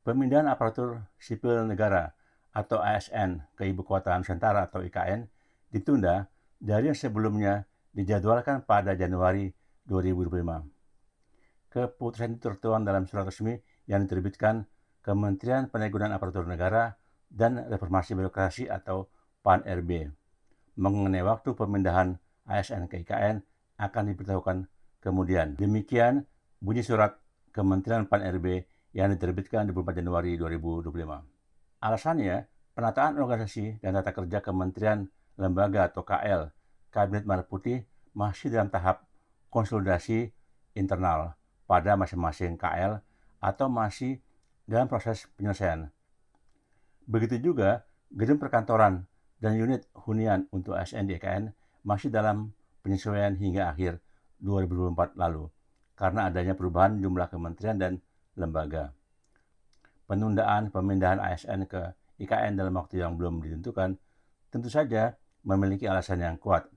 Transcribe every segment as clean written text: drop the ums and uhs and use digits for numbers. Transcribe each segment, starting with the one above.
Pemindahan aparatur sipil negara atau ASN ke Ibu Kota Nusantara atau IKN ditunda dari yang sebelumnya dijadwalkan pada Januari 2025. Keputusan itu tertuang dalam surat resmi yang diterbitkan Kementerian Penanggulangan Aparatur Negara dan Reformasi Birokrasi atau PAN-RB. Mengenai waktu pemindahan ASN ke IKN akan diberitahukan kemudian. Demikian bunyi surat Kementerian PAN-RB yang diterbitkan 24 Januari 2025. Alasannya, penataan organisasi dan tata kerja Kementerian Lembaga atau KL Kabinet Merah Putih masih dalam tahap konsolidasi internal pada masing-masing KL atau masih dalam proses penyelesaian. Begitu juga gedung perkantoran dan unit hunian untuk ASN di IKN masih dalam penyesuaian hingga akhir 2024 lalu karena adanya perubahan jumlah kementerian dan lembaga. Penundaan pemindahan ASN ke IKN dalam waktu yang belum ditentukan tentu saja memiliki alasan yang kuat.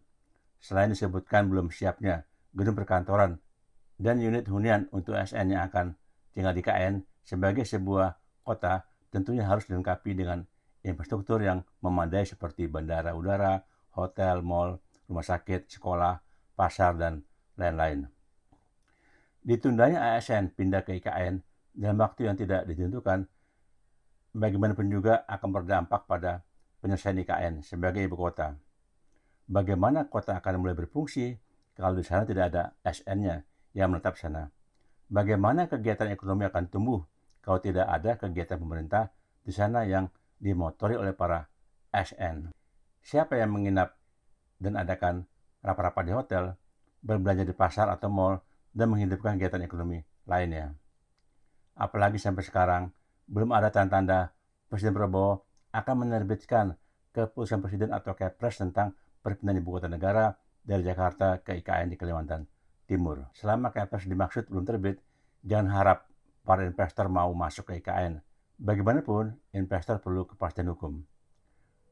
Selain disebutkan belum siapnya gedung perkantoran dan unit hunian untuk ASN yang akan tinggal di IKN sebagai sebuah kota tentunya harus dilengkapi dengan infrastruktur yang memadai seperti bandara udara, hotel, mal, rumah sakit, sekolah, pasar, dan lain-lain. Ditundanya ASN pindah ke IKN dalam waktu yang tidak ditentukan, bagaimanapun juga akan berdampak pada penyelesaian IKN sebagai ibu kota. Bagaimana kota akan mulai berfungsi kalau di sana tidak ada ASN-nya yang menetap sana? Bagaimana kegiatan ekonomi akan tumbuh kalau tidak ada kegiatan pemerintah di sana yang dimotori oleh para ASN? Siapa yang menginap dan adakan rapat-rapat di hotel, berbelanja di pasar atau mal, dan menghidupkan kegiatan ekonomi lainnya? Apalagi sampai sekarang belum ada tanda-tanda Presiden Prabowo akan menerbitkan keputusan Presiden atau Kepres tentang perpindahan ibu kota negara dari Jakarta ke IKN di Kalimantan Timur. Selama Kepres dimaksud belum terbit, jangan harap para investor mau masuk ke IKN. Bagaimanapun, investor perlu kepastian hukum.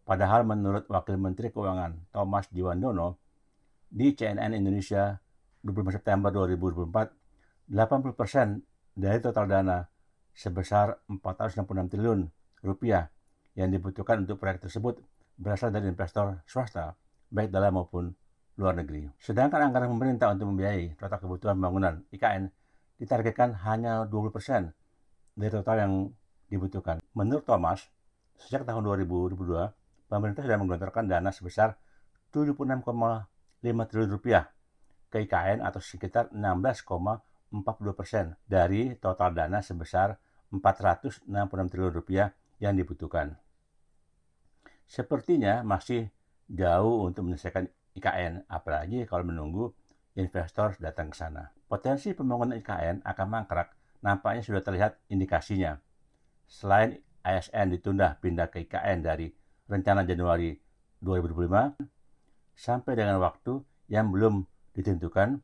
Padahal menurut Wakil Menteri Keuangan Thomas Djiwandono di CNN Indonesia 25 September 2024, 80% dari total dana sebesar 466 triliun rupiah yang dibutuhkan untuk proyek tersebut berasal dari investor swasta, baik dalam maupun luar negeri. Sedangkan anggaran pemerintah untuk membiayai total kebutuhan pembangunan IKN ditargetkan hanya 20% dari total yang dibutuhkan. Menurut Thomas, sejak tahun 2022, pemerintah sudah menggelontorkan dana sebesar 76,5 triliun rupiah ke IKN atau sekitar 16,42% dari total dana sebesar 466 triliun rupiah yang dibutuhkan. Sepertinya masih jauh untuk menyelesaikan IKN, apalagi kalau menunggu investor datang ke sana. Potensi pembangunan IKN akan mangkrak nampaknya sudah terlihat indikasinya. Selain ASN ditunda pindah ke IKN dari rencana Januari 2025 sampai dengan waktu yang belum ditentukan,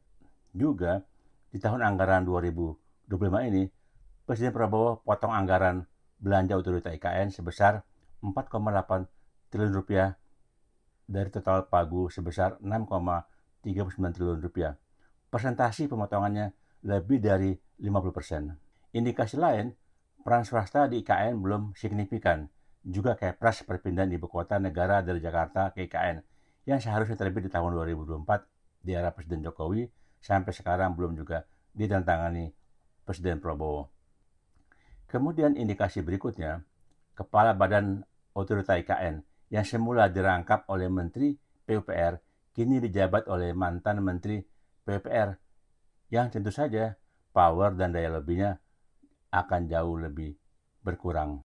juga di tahun anggaran 2025 ini, Presiden Prabowo potong anggaran belanja otorita IKN sebesar 4,8 triliun rupiah dari total pagu sebesar 6,39 triliun rupiah. Persentasi pemotongannya lebih dari 50%. Indikasi lain, peran swasta di IKN belum signifikan. Juga Kepres perpindahan ibu kota negara dari Jakarta ke IKN yang seharusnya terbit di tahun 2024 di era Presiden Jokowi sampai sekarang belum juga ditandatangani Presiden Prabowo. Kemudian indikasi berikutnya, Kepala Badan Otorita IKN yang semula dirangkap oleh Menteri PUPR kini dijabat oleh mantan Menteri PUPR yang tentu saja power dan daya lebihnya akan jauh lebih berkurang.